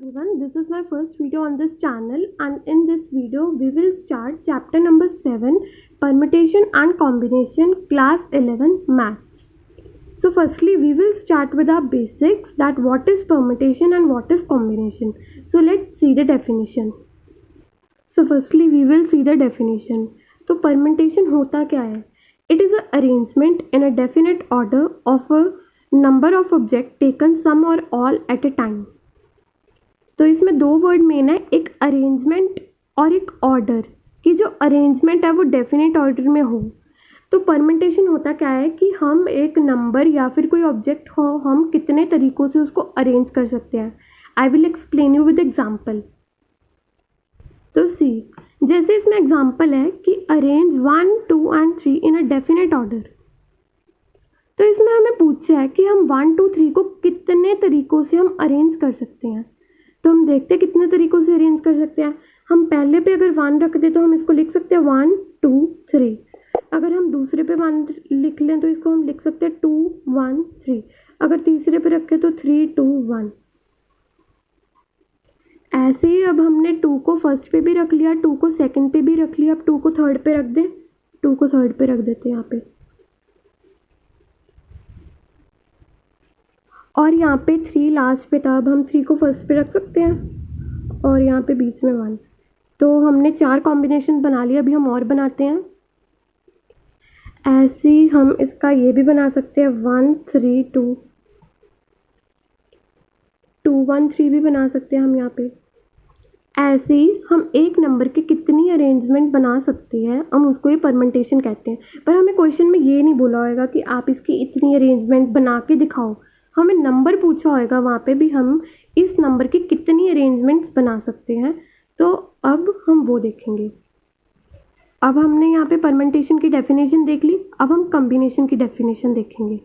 Everyone, this is my first video on this channel, and in this video we will start chapter number 7, permutation and combination, class 11 maths. So firstly we will start with our basics, that what is permutation and what is combination. So let's see the definition. So firstly we will see the definition. तो permutation होता क्या है? It is an arrangement in a definite order of a number of objects taken some or all at a time. तो इसमें दो word main है, एक arrangement और एक ऑर्डर, कि जो अरेंजमेंट है वो डेफिनेट ऑर्डर में हो। तो परम्यूटेशन होता क्या है कि हम एक नंबर या फिर कोई ऑब्जेक्ट हो, हम कितने तरीक़ों से उसको अरेंज कर सकते हैं। I will explain you with example. तो सी, जैसे इसमें एग्जांपल है कि arrange 1, 2 and 3 in a definite order. तो इसमें हमें पूछा है कि हम 1, 2, 3 को कितने तरीक़ों से हम अरेंज कर सकते हैं। तो हम देखते हैं कितने तरीक़ों से अरेंज कर सकते हैं। हम पहले पे अगर 1 रख दें तो हम इसको लिख सकते हैं 1, 2, 3। अगर हम दूसरे पे 1 लिख लें तो इसको हम लिख सकते हैं 2, 1, 3। अगर तीसरे पे रखें तो 3, 2, 1। ऐसे ही अब हमने 2 को फर्स्ट पे भी रख लिया, 2 को सेकंड पे भी रख लिया, अब 2 को थर्ड पे रख दें, 2 को थर्ड पे रख देते हैं यहाँ पे, और यहाँ पे 3 लास्ट पे था, अब हम 3 को फर्स्ट पे रख सकते हैं और यहाँ पे बीच में 1। तो हमने 4 कॉम्बिनेशन बना लिया, अभी हम और बनाते हैं। ऐसे ही हम इसका ये भी बना सकते हैं 1, 3, 2, 2, 1, 3 भी बना सकते हैं हम यहाँ पे। ऐसे ही हम एक नंबर की कितनी अरेंजमेंट बना सकते हैं, हम उसको ये परम्यूटेशन कहते हैं। पर हमें क्वेश्चन में ये नहीं बोला होगा कि आप इसकी इतनी अरेंजमेंट बना के दिखाओ, हमें नंबर पूछा होगा वहाँ पे भी हम इस नंबर की कितनी अरेंजमेंट्स बना सकते हैं। तो अब हम वो देखेंगे। अब हमने यहाँ पे परम्यूटेशन की डेफिनेशन देख ली, अब हम कॉम्बिनेशन की डेफिनेशन देखेंगे।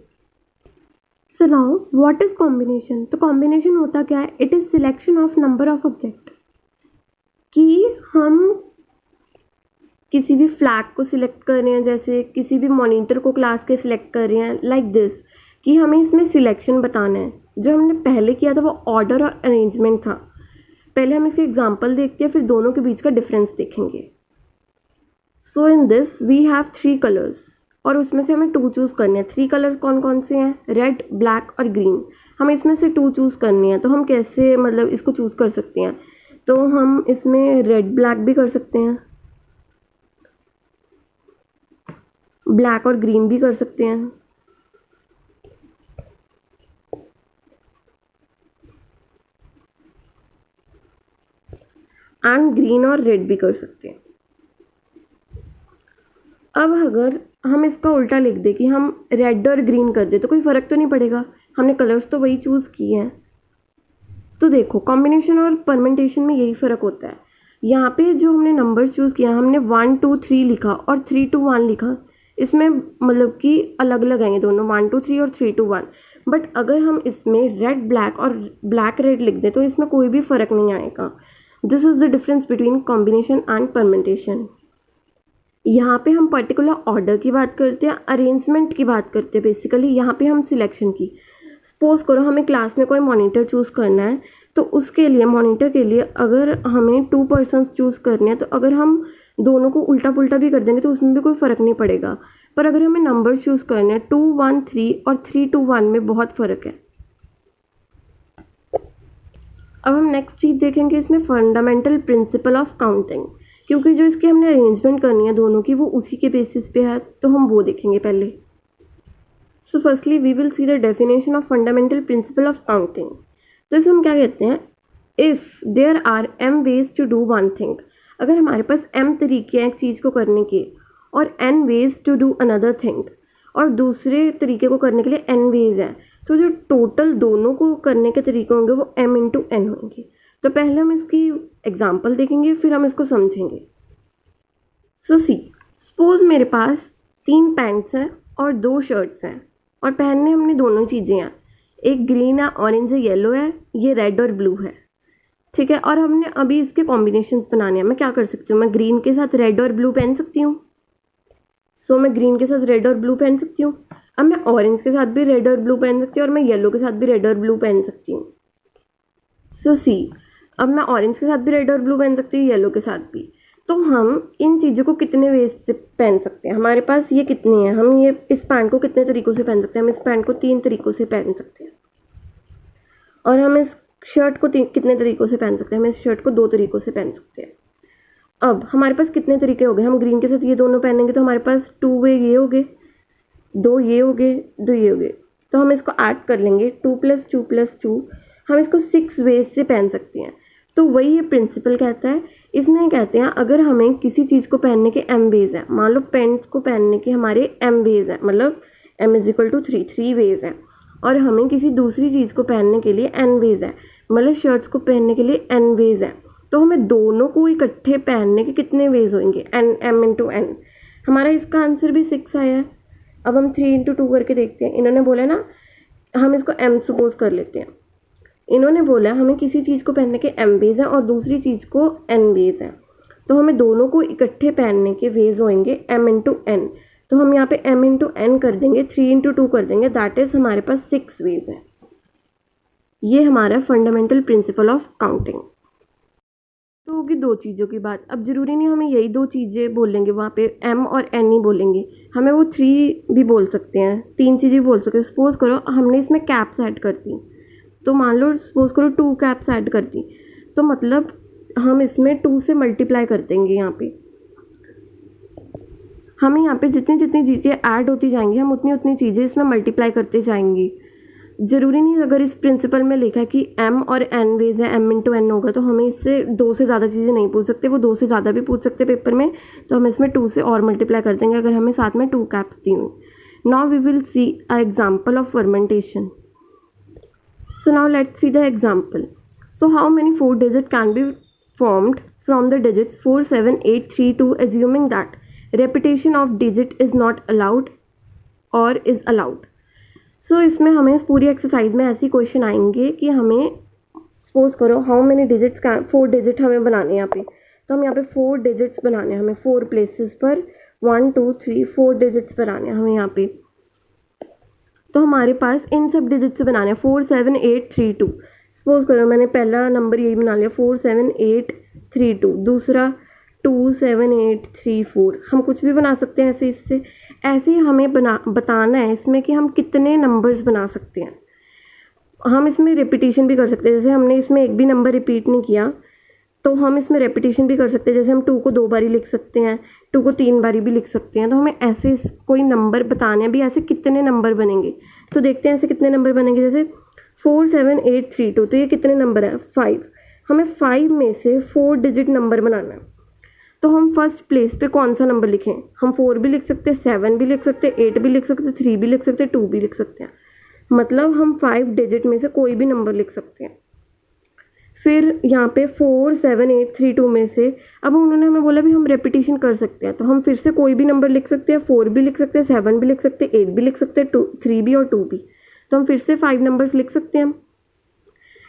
So now what is combination? तो कॉम्बिनेशन होता क्या है? It is selection of number of object, कि हम किसी भी फ्लैग को सिलेक्ट कर रहे हैं, जैसे किसी भी मॉनिटर को क्लास के सिलेक्ट कर रहे हैं, लाइक दिस, कि हमें इसमें सिलेक्शन बताना है। जो हमने पहले किया था वो ऑर्डर और अरेंजमेंट था। पहले हम इसके एग्जांपल देखते हैं, फिर दोनों के बीच का डिफरेंस देखेंगे। So in this we have 3 colours, और उसमें से हमें 2 चूज़ करने हैं। 3 कलर्स कौन कौन से हैं? रेड, ब्लैक और ग्रीन। हमें इसमें से 2 चूज़ करनी है। तो हम कैसे मतलब इसको चूज़ कर सकते हैं? तो हम इसमें रेड ब्लैक भी कर सकते हैं, ब्लैक और ग्रीन भी कर सकते हैं, एंड ग्रीन और रेड भी कर सकते हैं। अब अगर हम इसका उल्टा लिख दें कि हम रेड और ग्रीन कर दें तो कोई फ़र्क तो नहीं पड़ेगा, हमने कलर्स तो वही चूज़ किए हैं। तो देखो, कॉम्बिनेशन और परम्यूटेशन में यही फ़र्क होता है। यहाँ पे जो हमने नंबर चूज़ किया, हमने 1, 2, 3 लिखा और 3, 2, 1 लिखा, इसमें मतलब कि अलग अलग आएंगे दोनों, 1, 2, 3 और 3, 2, 1। बट अगर हम इसमें रेड ब्लैक और ब्लैक रेड लिख दें तो इसमें कोई भी फ़र्क नहीं आएगा। This is the difference between combination and permutation. यहाँ पे हम पर्टिकुलर ऑर्डर की बात करते हैं, अरेंजमेंट की बात करते हैं बेसिकली। यहाँ पे हम सिलेक्शन की, सपोज करो हमें क्लास में कोई मॉनिटर चूज़ करना है, तो उसके लिए मॉनिटर के लिए अगर हमें 2 पर्सन्स चूज़ करने हैं, तो अगर हम दोनों को उल्टा पुल्टा भी कर देंगे तो उसमें भी कोई फ़र्क नहीं पड़ेगा। पर अगर हमें नंबर चूज़ करने हैं 2, 1, 3 और 3, 2, 1 में बहुत फ़र्क है। अब हम नेक्स्ट चीज़ देखेंगे इसमें फंडामेंटल प्रिंसिपल ऑफ काउंटिंग, क्योंकि जो इसकी हमने अरेंजमेंट करनी है दोनों की वो उसी के बेसिस पे है, तो हम वो देखेंगे पहले। So firstly we will see the definition of fundamental principle of counting. तो इसमें हम क्या कहते हैं? If there are m ways to do one thing, अगर हमारे पास m तरीके हैं एक चीज़ को करने के और n ways to do another thing, और दूसरे तरीके को करने के लिए n वेज है, तो जो टोटल दोनों को करने के तरीके होंगे वो m इंटू n होंगे। तो पहले हम इसकी एग्जांपल देखेंगे, फिर हम इसको समझेंगे। सो सी, सपोज मेरे पास 3 पैंट्स हैं और 2 शर्ट्स हैं, और पहनने हमने दोनों चीज़ें हैं, एक ग्रीन है, ऑरेंज है, येलो है, ये रेड और ब्लू है, ठीक है। और हमने अभी इसके कॉम्बिनेशंस बनाने हैं। मैं क्या कर सकती हूँ? मैं ग्रीन के साथ रेड और ब्लू पहन सकती हूँ। सो मैं ग्रीन के साथ रेड और ब्लू पहन सकती हूँ। अब मैं ऑरेंज के साथ भी रेड और ब्लू पहन सकती हूँ, और मैं येलो के साथ भी रेड और ब्लू पहन सकती हूँ। सो सी, अब मैं ऑरेंज के साथ भी रेड और ब्लू पहन सकती हूँ, येलो के साथ भी। तो हम इन चीज़ों को कितने वेज से पहन सकते हैं, हमारे पास ये कितनी है, हम ये इस पैंट को कितने तरीक़ों से पहन सकते हैं, हम इस पैंट को 3 तरीक़ों से पहन सकते हैं। और हम इस शर्ट को कितने तरीक़ों से पहन सकते हैं, हम इस शर्ट को 2 तरीक़ों से पहन सकते हैं। अब हमारे पास कितने तरीके हो गए, हम ग्रीन के साथ ये दोनों पहनेंगे तो हमारे पास 2 वे ये हो गए, 2 ये हो गए, 2 ये हो गए। तो हम इसको ऐड कर लेंगे, 2 + 2 + 2, हम इसको 6 वेज से पहन सकते हैं। तो वही ये प्रिंसिपल कहता है। इसमें कहते हैं अगर हमें किसी चीज़ को पहनने के m वेज हैं, मान लो पेंट्स को पहनने के हमारे m वेज हैं, मतलब m = 3 वेज हैं, और हमें किसी दूसरी चीज़ को पहनने के लिए n वेज है, मतलब शर्ट्स को पहनने के लिए n वेज है। तो हमें दोनों को इकट्ठे पहनने के कितने वेज होंगे, m × n। हमारा इसका आंसर भी 6 आया है। अब हम 3 × 2 करके देखते हैं। इन्होंने बोला ना, हम इसको m सपोज कर लेते हैं। इन्होंने बोला हमें किसी चीज़ को पहनने के m वेज हैं और दूसरी चीज़ को n वेज हैं, तो हमें दोनों को इकट्ठे पहनने के वेज होंगे m × n। तो हम यहाँ पे m × n कर देंगे, 3 × 2 कर देंगे, दैट इज़ हमारे पास 6 वेज है। ये हमारा फंडामेंटल प्रिंसिपल ऑफ काउंटिंग। तो होगी 2 चीज़ों की बात। अब ज़रूरी नहीं हमें यही 2 चीज़ें बोलेंगे, वहाँ पे m और n ही बोलेंगे, हमें वो 3 भी बोल सकते हैं, 3 चीज़ें बोल सकते हैं। सपोज़ करो हमने इसमें कैप्स ऐड कर दी, तो मान लो सपोज़ करो 2 कैप्स ऐड कर दी, तो मतलब हम इसमें 2 से मल्टीप्लाई कर देंगे। यहाँ पे हमें यहाँ पे जितनी जितनी चीज़ें ऐड होती जाएंगी, हम उतनी उतनी चीज़ें इसमें मल्टीप्लाई करते जाएंगे। ज़रूरी नहीं अगर इस प्रिंसिपल में लिखा है कि m और n वेज है, m × n होगा, तो हमें इससे 2 से ज़्यादा चीज़ें नहीं पूछ सकते, वो 2 से ज़्यादा भी पूछ सकते पेपर में, तो हम इसमें 2 से और मल्टीप्लाई कर देंगे अगर हमें साथ में 2 कैप्स दी हुई। Now we will see a example of fermentation. So now let's see the example. So how many 4 digits can be formed from the digits 4, 7, 8, 3, 2, assuming that repetition of digit is not allowed or is allowed. So इसमें हमें इस पूरी exercise में ऐसी question आएंगे कि हमें suppose करो हाउ मेनी डिजिट्स का 4 डिजिट हमें बनाने हैं यहाँ पे, तो हम यहाँ पे 4 डिजिट्स बनाने हैं हमें 4 प्लेसेस पर, 1 2 3 4 डिजिट्स बनाने हैं हमें यहाँ पे। तो हमारे पास इन सब डिजिट से बनाने हैं 4 7 8 3 2। सपोज करो मैंने पहला नंबर यही बना लिया 4 7 8 3 2, दूसरा 2 7 8 3 4। हम कुछ भी बना सकते हैं ऐसे, इससे ऐसे ही हमें बताना है इसमें कि हम कितने नंबर्स बना सकते हैं। हम इसमें रिपीटिशन भी कर सकते हैं, जैसे हमने इसमें एक भी नंबर रिपीट नहीं किया तो हम इसमें रेपिटेशन भी कर सकते हैं। जैसे हम 2 को 2 बारी लिख सकते हैं, 2 को 3 बारी भी लिख सकते हैं। तो हमें ऐसे कोई नंबर बताने हैं भी, ऐसे कितने नंबर बनेंगे। तो देखते हैं ऐसे कितने नंबर बनेंगे। जैसे 4 7 8 3 2, तो ये कितने नंबर हैं 5। हमें 5 में से 4 डिजिट नंबर बनाना है। तो हम फर्स्ट प्लेस पे कौन सा नंबर लिखें, हम 4 भी लिख सकते हैं, 7 भी लिख सकते हैं, 8 भी लिख सकते हैं, 3 भी लिख सकते हैं, 2 भी लिख सकते हैं। मतलब हम 5 डिजिट में से कोई भी नंबर लिख सकते हैं। फिर यहाँ पे 4 7 8 3 2 में से अब उन्होंने हमें बोला भी हम रेपिटेशन कर सकते हैं, तो हम फिर से कोई भी नंबर लिख सकते हैं। 4 भी लिख सकते हैं, 7 भी लिख सकते हैं, 8 भी लिख सकते हैं, 3 भी और 2 भी। तो हम फिर से 5 नंबर्स लिख सकते हैं।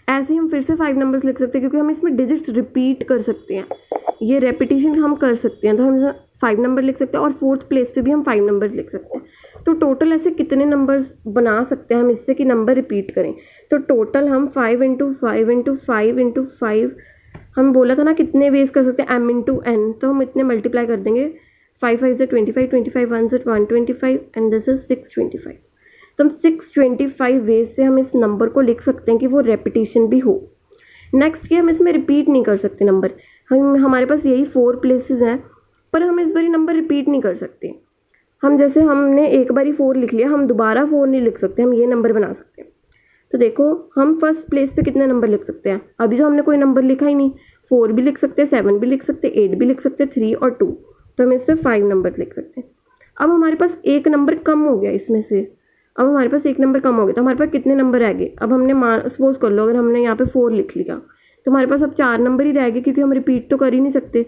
ऐसे ही हम फिर से 5 नंबर्स लिख सकते हैं क्योंकि हम इसमें डिजिट्स रिपीट कर सकते हैं, ये रेपिटेशन हम कर सकते हैं। तो हम 5 नंबर लिख सकते हैं और 4th प्लेस पे भी हम 5 नंबर्स लिख सकते हैं। तो टोटल ऐसे कितने नंबर्स बना सकते हैं हम इससे कि नंबर रिपीट करें। तो टोटल हम 5 × 5 × 5 × 5, हम बोला था ना कितने वेज कर सकते हैं m × n, तो हम इतने मल्टीप्लाई कर देंगे। 5 5 से 25, 25 1 से 125 एंड दिस इज 625। तो हम 625 वेज से हम इस नंबर को लिख सकते हैं कि वो रेपिटेशन भी हो। नेक्स्ट कि हम इसमें रिपीट नहीं कर सकते नंबर, हमारे पास यही 4 प्लेसेस हैं पर हम इस बारी नंबर रिपीट नहीं कर सकते। हम जैसे हमने एक बारी 4 लिख लिया, हम दोबारा 4 नहीं लिख सकते, हम ये नंबर बना सकते हैं। तो देखो हम फर्स्ट प्लेस पे कितने नंबर लिख सकते हैं, अभी तो हमने कोई नंबर लिखा ही नहीं। 4 भी लिख सकते हैं, 7 भी लिख सकते हैं, 8 भी लिख सकते हैं, 3 और 2, तो हम इससे 5 नंबर लिख सकते हैं। अब हमारे पास एक नंबर कम हो गया इसमें से, अब हमारे पास एक नंबर कम हो गया, तो हमारे पास कितने नंबर रह गए। अब हमने सपोज कर लो अगर हमने यहाँ पे 4 लिख लिया तो हमारे पास अब 4 नंबर ही रह गए क्योंकि हम रिपीट तो कर ही नहीं सकते।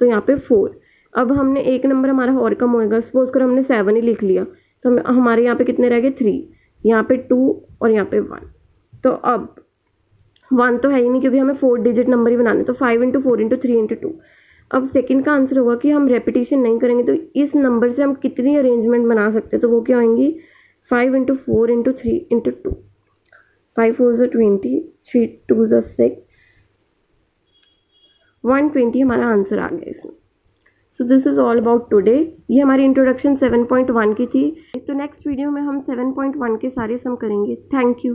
तो यहाँ पे 4, अब हमने एक नंबर हमारा और कम होएगा। सपोज करो हमने 7 ही लिख लिया तो हमारे यहाँ पे कितने रह गए 3, यहाँ पे 2 और यहाँ पे 1। तो अब 1 तो है ही नहीं क्योंकि हमें 4 डिजिट नंबर ही बनाने, तो 5 × 4 × 3 × 2। अब सेकंड का आंसर होगा कि हम रेपिटेशन नहीं करेंगे तो इस नंबर से हम कितनी अरेंजमेंट बना सकते हैं। तो वो क्या होंगी 5 × 4 × 3 × 2, 5 4 20, 3 2 6, 120 हमारा आंसर आ गया इसमें। So this is all about today. ये हमारी इंट्रोडक्शन 7.1 की थी। तो नेक्स्ट वीडियो में हम 7.1 के सारे सम करेंगे। Thank you.